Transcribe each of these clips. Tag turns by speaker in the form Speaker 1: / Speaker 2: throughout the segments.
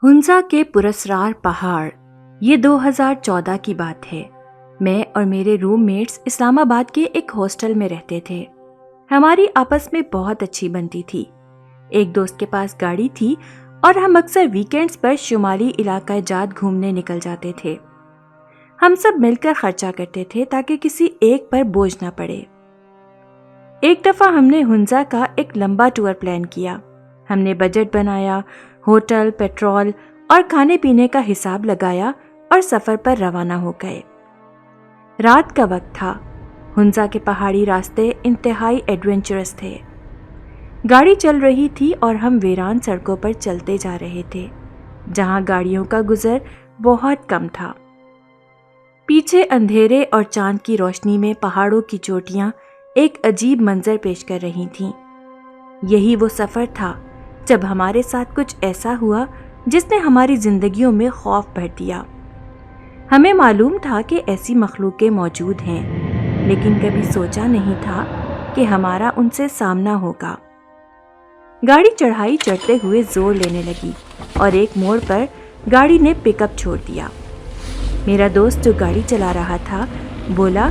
Speaker 1: ہنزا کے پراسرار پہاڑ۔ یہ 2014 کی بات ہے۔ میں اور میرے روم میٹس اسلام آباد کے ایک ہاسٹل میں رہتے تھے۔ ہماری آپس میں بہت اچھی بنتی تھی۔ ایک دوست کے پاس گاڑی تھی اور ہم اکثر ویکینڈز پر شمالی علاقہ جات گھومنے نکل جاتے تھے۔ ہم سب مل کر خرچہ کرتے تھے تاکہ کسی ایک پر بوجھ نہ پڑے۔ ایک دفعہ ہم نے ہنزا کا ایک لمبا ٹور پلان کیا۔ ہم نے بجٹ بنایا، ہوٹل، پیٹرول اور کھانے پینے کا حساب لگایا اور سفر پر روانہ ہو گئے۔ رات کا وقت تھا۔ ہنزا کے پہاڑی راستے انتہائی ایڈونچرس تھے۔ گاڑی چل رہی تھی اور ہم ویران سڑکوں پر چلتے جا رہے تھے جہاں گاڑیوں کا گزر بہت کم تھا۔ پیچھے اندھیرے اور چاند کی روشنی میں پہاڑوں کی چوٹیاں ایک عجیب منظر پیش کر رہی تھیں۔ یہی وہ سفر تھا جب ہمارے ساتھ کچھ ایسا ہوا جس نے ہماری زندگیوں میں خوف بھر دیا۔ ہمیں معلوم تھا کہ ایسی مخلوقیں موجود ہیں، لیکن کبھی سوچا نہیں تھا کہ ہمارا ان سے سامنا ہوگا۔ گاڑی چڑھائی چڑھتے ہوئے زور لینے لگی اور ایک موڑ پر گاڑی نے پک اپ چھوڑ دیا۔ میرا دوست جو گاڑی چلا رہا تھا بولا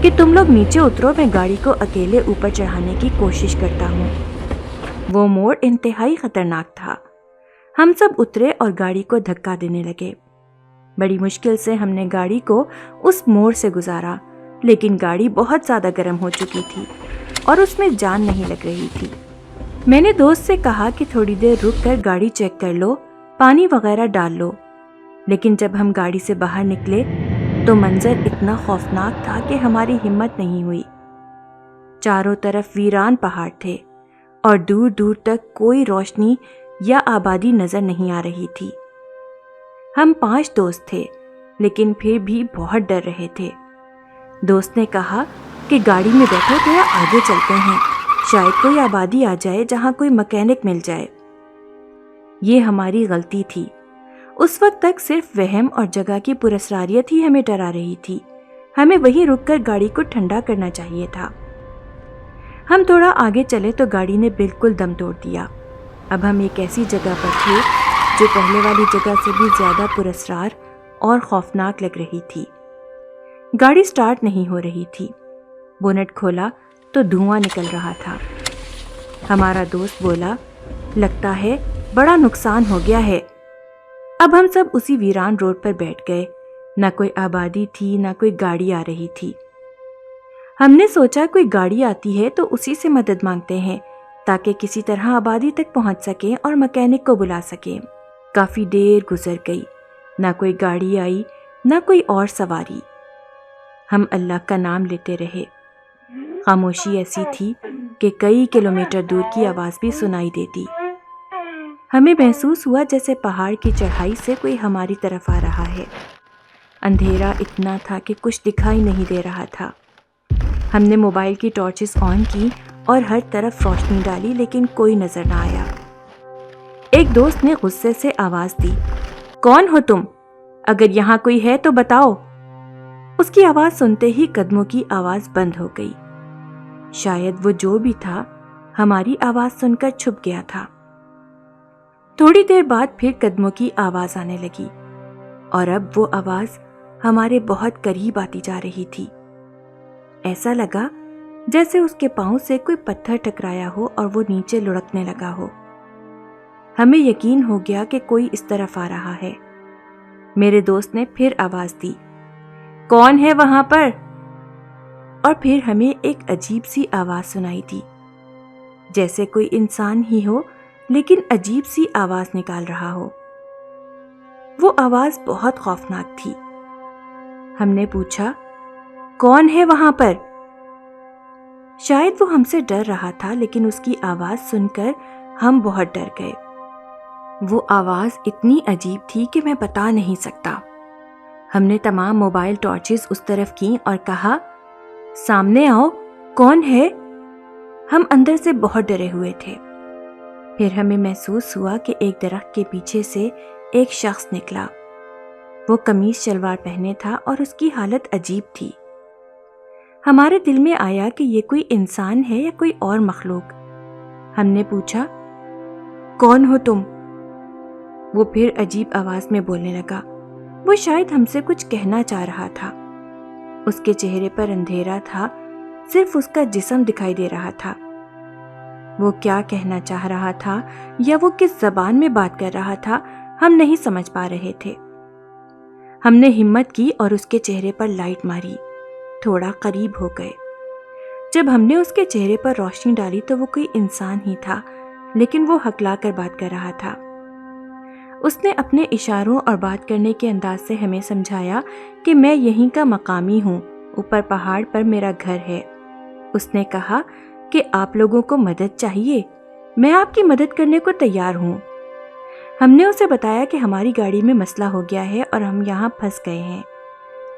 Speaker 1: کہ تم لوگ نیچے اترو، میں گاڑی کو اکیلے اوپر چڑھانے کی کوشش کرتا ہوں۔ وہ موڑ انتہائی خطرناک تھا۔ ہم سب اترے اور گاڑی کو دھکا دینے لگے۔ بڑی مشکل سے ہم نے گاڑی کو اس موڑ سے گزارا، لیکن گاڑی بہت زیادہ گرم ہو چکی تھی اور اس میں جان نہیں لگ رہی تھی۔ میں نے دوست سے کہا کہ تھوڑی دیر رک کر گاڑی چیک کر لو، پانی وغیرہ ڈال لو، لیکن جب ہم گاڑی سے باہر نکلے تو منظر اتنا خوفناک تھا کہ ہماری ہمت نہیں ہوئی۔ چاروں طرف ویران پہاڑ تھے اور دور دور تک کوئی روشنی یا آبادی نظر نہیں آ رہی تھی۔ ہم 5 دوست تھے، لیکن پھر بھی بہت ڈر رہے تھے۔ دوست نے کہا کہ گاڑی میں بیٹھو، تھوڑا آگے چلتے ہیں، شاید کوئی آبادی آ جائے جہاں کوئی مکینک مل جائے۔ یہ ہماری غلطی تھی۔ اس وقت تک صرف وہم اور جگہ کی پراسراریت ہی ہمیں ڈرا رہی تھی۔ ہمیں وہیں رک کر گاڑی کو ٹھنڈا کرنا چاہیے تھا۔ ہم تھوڑا آگے چلے تو گاڑی نے بالکل دم توڑ دیا۔ اب ہم ایک ایسی جگہ پر تھے جو پہلے والی جگہ سے بھی زیادہ پراسرار اور خوفناک لگ رہی تھی۔ گاڑی سٹارٹ نہیں ہو رہی تھی۔ بونٹ کھولا تو دھواں نکل رہا تھا۔ ہمارا دوست بولا، لگتا ہے بڑا نقصان ہو گیا ہے۔ اب ہم سب اسی ویران روڈ پر بیٹھ گئے۔ نہ کوئی آبادی تھی، نہ کوئی گاڑی آ رہی تھی۔ ہم نے سوچا کوئی گاڑی آتی ہے تو اسی سے مدد مانگتے ہیں تاکہ کسی طرح آبادی تک پہنچ سکیں اور مکینک کو بلا سکیں۔ کافی دیر گزر گئی، نہ کوئی گاڑی آئی، نہ کوئی اور سواری۔ ہم اللہ کا نام لیتے رہے۔ خاموشی ایسی تھی کہ کئی کلومیٹر دور کی آواز بھی سنائی دیتی۔ ہمیں محسوس ہوا جیسے پہاڑ کی چڑھائی سے کوئی ہماری طرف آ رہا ہے۔ اندھیرا اتنا تھا کہ کچھ دکھائی نہیں دے رہا تھا۔ ہم نے موبائل کی ٹارچز آن کی اور ہر طرف روشنی ڈالی، لیکن کوئی نظر نہ آیا۔ ایک دوست نے غصے سے آواز دی، کون ہو تم؟ اگر یہاں کوئی ہے تو بتاؤ۔ اس کی آواز سنتے ہی قدموں کی آواز بند ہو گئی۔ شاید وہ جو بھی تھا ہماری آواز سن کر چھپ گیا تھا۔ تھوڑی دیر بعد پھر قدموں کی آواز آنے لگی اور اب وہ آواز ہمارے بہت قریب آتی جا رہی تھی۔ ایسا لگا جیسے اس کے پاؤں سے کوئی پتھر ٹکرایا ہو اور وہ نیچے لڑکنے لگا ہو۔ ہمیں یقین ہو گیا کہ کوئی اس طرف آ رہا ہے۔ میرے دوست نے پھر آواز دی، کون ہے وہاں پر؟ اور پھر ہمیں ایک عجیب سی آواز سنائی دی، جیسے کوئی انسان ہی ہو لیکن عجیب سی آواز نکال رہا ہو۔ وہ آواز بہت خوفناک تھی۔ ہم نے پوچھا، کون ہے وہاں پر؟ شاید وہ ہم سے ڈر رہا تھا، لیکن اس کی آواز سن کر ہم بہت ڈر گئے۔ وہ آواز اتنی عجیب تھی کہ میں بتا نہیں سکتا۔ ہم نے تمام موبائل ٹارچز اس طرف کیں اور کہا، سامنے آؤ، کون ہے؟ ہم اندر سے بہت ڈرے ہوئے تھے۔ پھر ہمیں محسوس ہوا کہ ایک درخت کے پیچھے سے ایک شخص نکلا۔ وہ قمیص شلوار پہنے تھا اور اس کی حالت عجیب تھی۔ ہمارے دل میں آیا کہ یہ کوئی انسان ہے یا کوئی اور مخلوق۔ ہم نے پوچھا، کون ہو تم؟ وہ پھر عجیب آواز میں بولنے لگا۔ وہ شاید ہم سے کچھ کہنا چاہ رہا تھا۔ اس کے چہرے پر اندھیرا تھا، صرف اس کا جسم دکھائی دے رہا تھا۔ وہ کیا کہنا چاہ رہا تھا یا وہ کس زبان میں بات کر رہا تھا ہم نہیں سمجھ پا رہے تھے۔ ہم نے ہمت کی اور اس کے چہرے پر لائٹ ماری، تھوڑا قریب ہو گئے۔ جب ہم نے اس کے چہرے پر روشنی ڈالی تو وہ کوئی انسان ہی تھا، لیکن وہ ہکلا کر بات کر رہا تھا۔ اس نے اپنے اشاروں اور بات کرنے کے انداز سے ہمیں سمجھایا کہ میں یہیں کا مقامی ہوں، اوپر پہاڑ پر میرا گھر ہے۔ اس نے کہا کہ آپ لوگوں کو مدد چاہیے، میں آپ کی مدد کرنے کو تیار ہوں۔ ہم نے اسے بتایا کہ ہماری گاڑی میں مسئلہ ہو گیا ہے اور ہم یہاں پھنس گئے ہیں۔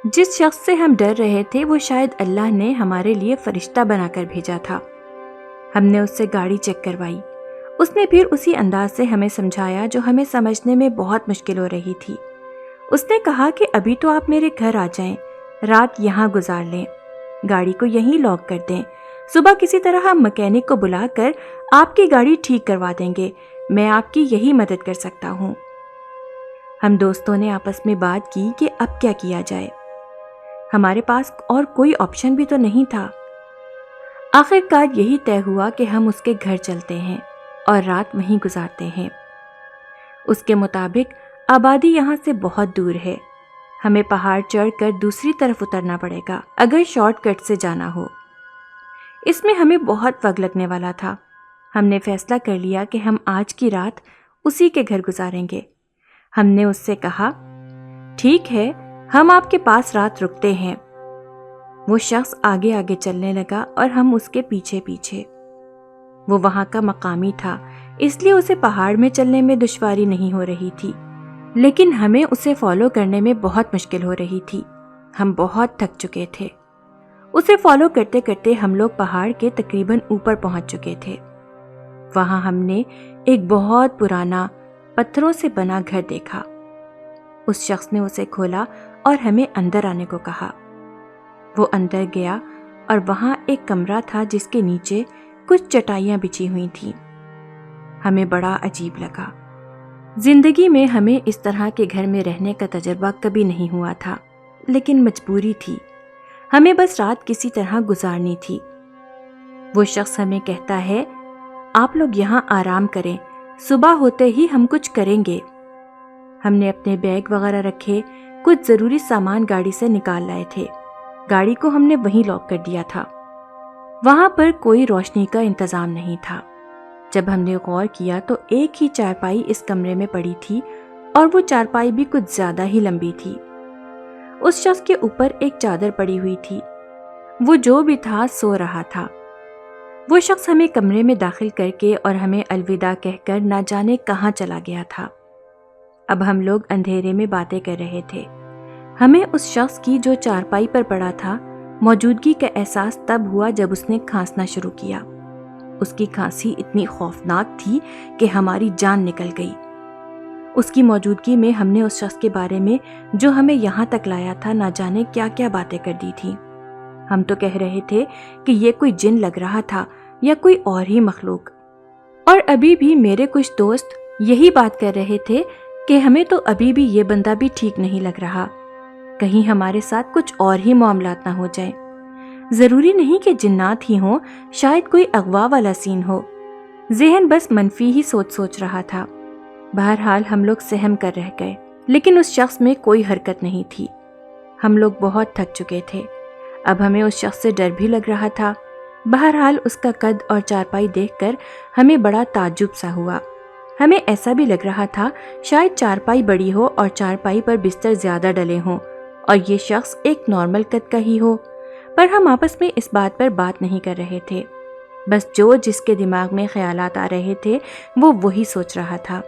Speaker 1: جس شخص سے ہم ڈر رہے تھے وہ شاید اللہ نے ہمارے لیے فرشتہ بنا کر بھیجا تھا۔ ہم نے اس سے گاڑی چیک کروائی۔ اس نے پھر اسی انداز سے ہمیں سمجھایا جو ہمیں سمجھنے میں بہت مشکل ہو رہی تھی۔ اس نے کہا کہ ابھی تو آپ میرے گھر آ جائیں، رات یہاں گزار لیں، گاڑی کو یہیں لاک کر دیں، صبح کسی طرح ہم مکینک کو بلا کر آپ کی گاڑی ٹھیک کروا دیں گے، میں آپ کی یہی مدد کر سکتا ہوں۔ ہم دوستوں نے آپس میں بات کی کہ اب کیا کیا جائے، ہمارے پاس اور کوئی آپشن بھی تو نہیں تھا۔ آخر کار یہی طے ہوا کہ ہم اس کے گھر چلتے ہیں اور رات وہیں گزارتے ہیں۔ اس کے مطابق آبادی یہاں سے بہت دور ہے، ہمیں پہاڑ چڑھ کر دوسری طرف اترنا پڑے گا اگر شارٹ کٹ سے جانا ہو۔ اس میں ہمیں بہت وقت لگنے والا تھا۔ ہم نے فیصلہ کر لیا کہ ہم آج کی رات اسی کے گھر گزاریں گے۔ ہم نے اس سے کہا، ٹھیک ہے، ہم آپ کے پاس رات رکتے ہیں۔ وہ شخص آگے آگے چلنے لگا اور ہم اس کے پیچھے پیچھے۔ وہ وہاں کا مقامی تھا، اس لیے اسے پہاڑ میں چلنے میں دشواری نہیں ہو رہی تھی، لیکن ہمیں اسے فالو کرنے میں بہت مشکل ہو رہی تھی۔ ہم بہت تھک چکے تھے۔ اسے فالو کرتے کرتے ہم لوگ پہاڑ کے تقریباً اوپر پہنچ چکے تھے۔ وہاں ہم نے ایک بہت پرانا پتھروں سے بنا گھر دیکھا۔ اس شخص نے اسے کھولا اور ہمیں اندر آنے کو کہا۔ وہ اندر گیا اور وہاں ایک کمرہ تھا جس کے نیچے کچھ چٹائیاں بچھی ہوئی تھیں۔ ہمیں بڑا عجیب لگا۔ زندگی میں ہمیں اس طرح کے گھر میں رہنے کا تجربہ کبھی نہیں ہوا تھا، لیکن مجبوری تھی، ہمیں بس رات کسی طرح گزارنی تھی۔ وہ شخص ہمیں کہتا ہے، آپ لوگ یہاں آرام کریں، صبح ہوتے ہی ہم کچھ کریں گے۔ ہم نے اپنے بیگ وغیرہ رکھے، کچھ ضروری سامان گاڑی سے نکال لائے تھے۔ گاڑی کو ہم نے وہیں لاک کر دیا تھا۔ وہاں پر کوئی روشنی کا انتظام نہیں تھا۔ جب ہم نے غور کیا تو ایک ہی چارپائی اس کمرے میں پڑی تھی اور وہ چارپائی بھی کچھ زیادہ ہی لمبی تھی۔ اس شخص کے اوپر ایک چادر پڑی ہوئی تھی۔ وہ جو بھی تھا سو رہا تھا۔ وہ شخص ہمیں کمرے میں داخل کر کے اور ہمیں الوداع کہہ کر نہ جانے کہاں چلا گیا تھا۔ اب ہم لوگ اندھیرے میں باتیں کر رہے تھے۔ ہمیں اس شخص کی جو چارپائی پر پڑا تھا موجودگی کا احساس تب ہوا جب اس نے کھانسنا شروع کیا۔ اس کی کھانسی اتنی خوفناک تھی کہ ہماری جان نکل گئی۔ اس کی موجودگی میں ہم نے اس شخص کے بارے میں جو ہمیں یہاں تک لایا تھا نہ جانے کیا کیا باتیں کر دی تھی۔ ہم تو کہہ رہے تھے کہ یہ کوئی جن لگ رہا تھا یا کوئی اور ہی مخلوق، اور ابھی بھی میرے کچھ دوست یہی بات کر رہے تھے کہ ہمیں تو ابھی بھی یہ بندہ بھی ٹھیک نہیں لگ رہا، کہیں ہمارے ساتھ کچھ اور ہی معاملات نہ ہو جائیں۔ ضروری نہیں کہ جنات ہی ہوں، شاید کوئی اغوا والا سین ہو۔ ذہن بس منفی ہی سوچ رہا تھا۔ بہرحال ہم لوگ سہم کر رہ گئے، لیکن اس شخص میں کوئی حرکت نہیں تھی۔ ہم لوگ بہت تھک چکے تھے۔ اب ہمیں اس شخص سے ڈر بھی لگ رہا تھا۔ بہرحال اس کا قد اور چارپائی دیکھ کر ہمیں بڑا تعجب سا ہوا۔ ہمیں ایسا بھی لگ رہا تھا شاید چارپائی بڑی ہو اور چارپائی پر بستر زیادہ ڈلے ہوں اور یہ شخص ایک نارمل قد کا ہی ہو، پر ہم آپس میں اس بات پر بات نہیں کر رہے تھے۔ بس جو جس کے دماغ میں خیالات آ رہے تھے وہ وہی سوچ رہا تھا۔